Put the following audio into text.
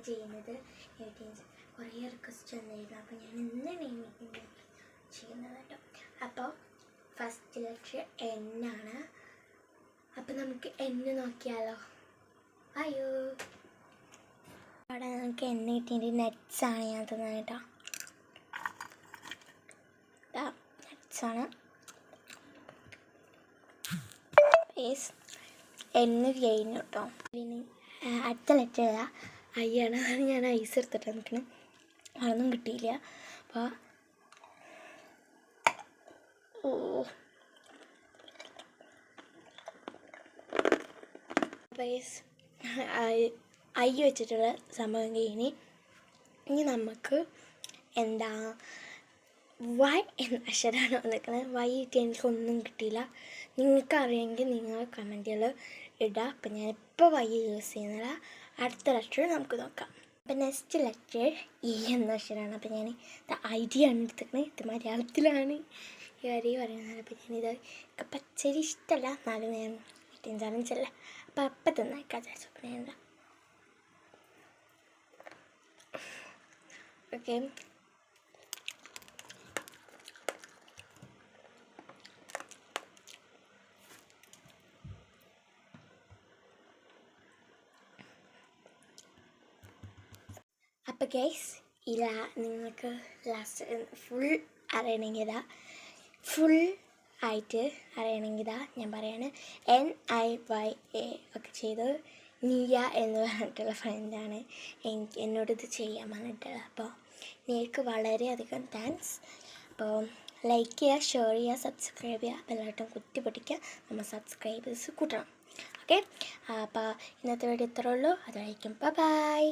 ചെയ്യുന്നത്. കുറേ റിക്വസ്റ്റ് വന്നിരുന്നു. അപ്പോൾ ഞാൻ ഇന്ന് നെയിം മീറ്റിംഗ് ചെയ്യുന്നത് കേട്ടോ. അപ്പോൾ ഫസ്റ്റ് ലെറ്റർ N ആണ്. അപ്പോൾ നമുക്ക് N നോക്കിയാലോ. അയ്യോ, അവിടെ നമുക്ക് N കിട്ടിയത് നട്ട്സാണ് ഞാൻ തന്നത് കേട്ടോ. നട്ട്സാണ്. N കഴിഞ്ഞു കേട്ടോ. പിന്നെ അടുത്ത ലെറ്റർ ഏതാ? I ആണ്. അതാണ് ഞാൻ ഐസ് എടുത്തിട്ട് നിൽക്കുന്നത്. അതൊന്നും കിട്ടിയില്ല. അപ്പോൾ ഐ വെച്ചിട്ടുള്ള സംഭവം കഴിഞ്ഞ് ഇനി നമുക്ക് എന്താ വൈ എന്ന അക്ഷരമാണ് വന്നിരിക്കുന്നത്. വൈ കിട്ടി എനിക്കൊന്നും കിട്ടിയില്ല. നിങ്ങൾക്കറിയാമെങ്കിൽ നിങ്ങൾ കമൻറ്റുകൾ ഇടുക. അപ്പം ഞാനിപ്പോൾ വൈ യൂസ് ചെയ്യുന്നില്ല. അടുത്ത ലെറ്റർ നമുക്ക് നോക്കാം. അപ്പം നെക്സ്റ്റ് ലെറ്റർ E എന്ന അക്ഷരമാണ്. അപ്പം ഞാൻ ഐഡിയ ആണ് എടുത്തിരിക്കുന്നത്. ഇത് മലയാളത്തിലാണ് ഈ കാര്യം പറയുന്നത്. അപ്പം ഞാനിത് പച്ചരി ഇഷ്ടമല്ല, എന്നാലും ഞാൻ കിട്ടിയ ചലഞ്ചല്ല. അപ്പം അപ്പം തന്നേക്കാം വിചാരിച്ചു. അപ്പം ഞാൻ എന്താ ഓക്കെ. അപ്പോൾ ഗൈസ്, ഇല്ല നിങ്ങൾക്ക് ലാസ്റ്റ് ഫുൾ അറിയണമെങ്കിൽ ഇതാ, ഫുൾ ആയിട്ട് അറിയണമെങ്കിൽ ഇതാ ഞാൻ പറയാണ്. NIYA ഒക്കെ ചെയ്ത് നിയ എന്ന് പറഞ്ഞിട്ടുള്ള ഫ്രണ്ടാണ് എന്നോടിത് ചെയ്യാൻ പറഞ്ഞിട്ടുള്ളത്. അപ്പോൾ നിങ്ങൾക്ക് വളരെയധികം താങ്ക്സ്. അപ്പോൾ ലൈക്ക് ചെയ്യുക, ഷെയർ ചെയ്യുക, സബ്സ്ക്രൈബ് ചെയ്യുക, ബെല്ലൈക്കൺ കുത്തി പൊട്ടിക്കുക. നമ്മൾ സബ്സ്ക്രൈബേഴ്സ് കൂട്ടണം. ഓക്കെ, അപ്പോൾ ഇന്നത്തെ വീഡിയോ ഇത്രേ ഉള്ളൂ. അതായിരിക്കും. ബൈ.